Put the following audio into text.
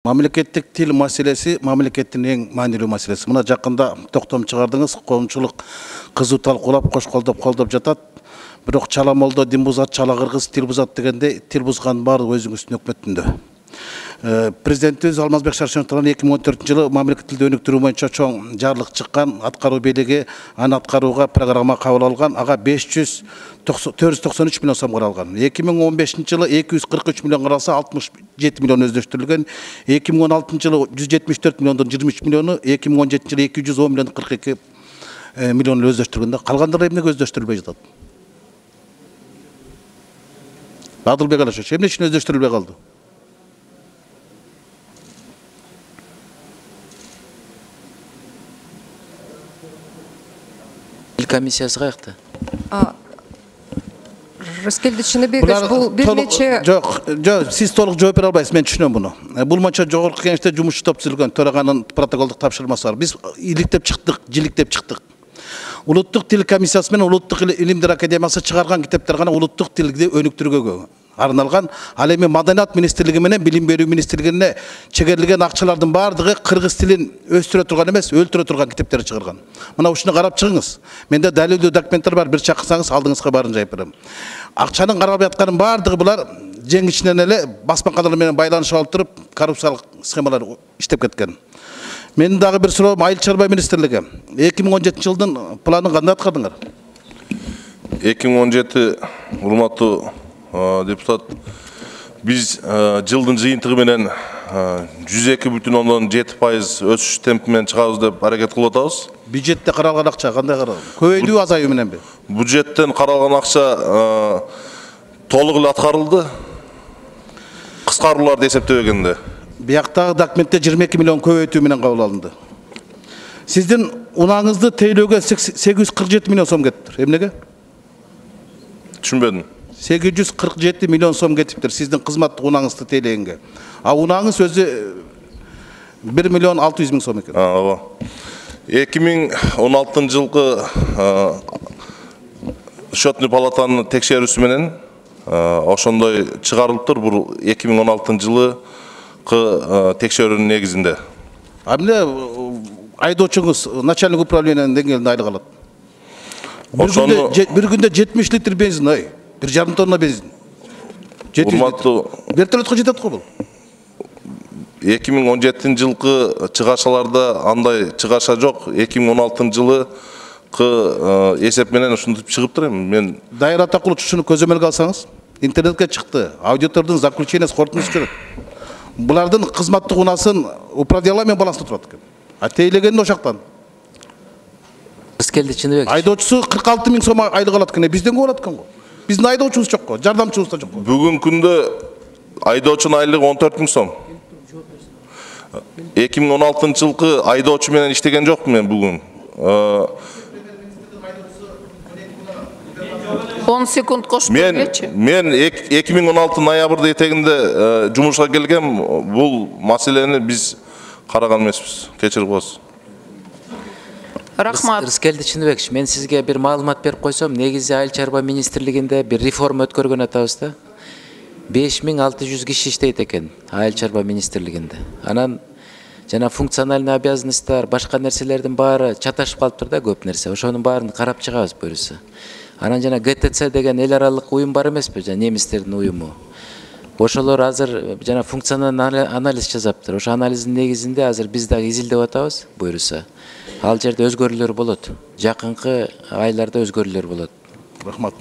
Мамлекеттик тил маселеси мамлекеттин эң маанилүү маселеси. Мына жакында токтом чыгардыңыз, коомчулук кызуу талкуулап, кош колдоп жатат. Бирок чала молдо дин бузат, чала кыргыз тил бузат дегенде тил бузган баардыгы өзүңүздүн өкмөтүндө. Президентибиз Алмазбек Шаршенович 2014-жылы мамлекеттик тилди өнүктүрүү боюнча чоң жарлык чыккан, аткаруу бийлиги аны аткарууга программа кабыл алган, ага 493 миллион сом каралган. 2015-жылы 243 миллион каралса, 67 миллион өздөштүрүлгөн. 2016-жылы 174 миллиондон 23 миллиону, 2017-жылы 210 миллион 42 миллион өздөштүрүлгөндө, калгандары эмнеге өздөштүрүлбөй жатат? Адылбек Алишович, эмне үчүн өздөштүрүлбөй калды? Комиссиясы каякта? Рыскелди Чыныбекович, бул бир нече... Жок, сиз толук жооп бере албайсыз, мен түшүнөм буну. Бул боюнча жогорку кеңеште жумушчу топ түзүлгөн, төраганын протоколдук тапшырмасы бар. Биз иликтеп чыктык, жиликтеп чыктык. Улуттук тил комиссиясы менен Улуттук илимдер академиясы чыгарган китептер гана улуттук тилди өнүктүрүүгө арналган. Ал эми Маданият министрлиги менен Билим берүү министрлигине чегерилген акчалардын баардыгы кыргыз тилин өстүрө турган эмес, өлтүрө турган китептер чыгарган. Мына ушуну карап чыгыңыз. Менде далилдүү документтер бар, бир чакырсаңыз алдыңызга баарын жайып берем. Акчанын каралып атканын баардыгы булар жең ичинен эле басмакалар менен байланышып алып туруп, коррупциялык схемалар иштеп кеткен. Менин дагы бир суроом, Айыл чарба министрлиги 2017-жылдын планын кандай аткардыңар? 2017 урматтуу депутат, биз жылдын жыйынтыгы менен 102,7% өсүш темпи менен чыгабыз деп аракет кылып атабыз. Бюджетте каралган акча кандай каралган? Көбөйдүү азаюу мененби? Бюджеттен каралган акча толук эле аткарылды. Кыскарууларды эсептебегенде. Бияктагы документте 22 миллион көбөйтүү менен кабыл алынды. Сиздин унааңызды тейлөөгө 847 миллион сом кетиптир. Эмнеге? Түшүнбөдүм. 847 миллион сом кетиптир сиздин кызматтык унааңызды тейлегенге. А унааңыз өзү 1 миллион 600 миң сом экен. Ооба. 2016-жылкы счетный палатанын текшерүүсү менен ошондой чыгарылыптыр. Бул 2016-жылы текшерүүнүн негизинде. А эмне айдоочуңуз начальник управлениянын деңгээлинде айлык алат? Bir günde 70 litre benzin, ay. 1,5 tonna benzin. 700 litre. Вертолетко жетет го бул. 2017-жылкы чыгашаларда андай чыгаша жок. 2016-жылы эсеп менен ушинтип чыгыптыр эми. Мен Дайыр Атакулович ушуну көзөмөлгө алсаңыз, интернетке чыкты. Аудитордун заключениясы корутундусу жүрөт. Булардын кызматтык унасын управдиялар менен баланста турат экен. А тейлегени ошактан. Рыскелди Чыныбекович. Айдоочусу 46 миң сом айлык алат экен. Бизден көп алат экен го. Биздин айдоочубуз жок го, жардамчыбыз да жок го. Бүгүнкү күндө айдоочунун айлыгы 14 миң сом. 2016-жылкы айдоочу менен иштеген жокмун мен бүгүн. 10 секунд кошуп бергечи. Мен 2016 ноябрда этегинде жумушка келгем. Бул маселени биз караган эмеспиз. Кечирип коесуз. Рахмат. Рыскелди Чыныбекович, мен сизге бир маалымат берип койсом, негизи Айыл чарба министрлигинде бир реформа өткөргөн атабыз да. 5600 киши иштейт экен Айыл чарба министрлигинде. Анан жана функциональный обязанностьтар, башка нерселердин баары чаташып калыптыр да, көп нерсе. Ошонун баарын карап чыгабыз буюрса. Анан жана ГТЦ деген эл аралык уюм бар эмеспи, жана немистердин уюму. Ошолор азыр жана функциональный анализ жазаптыр. Ошо анализдин негизинде азыр биз дагы изилдеп атабыз буюрса. Ал жерде өзгөрүүлөр болот. Жакынкы айларда өзгөрүүлөр болот. Рахмат.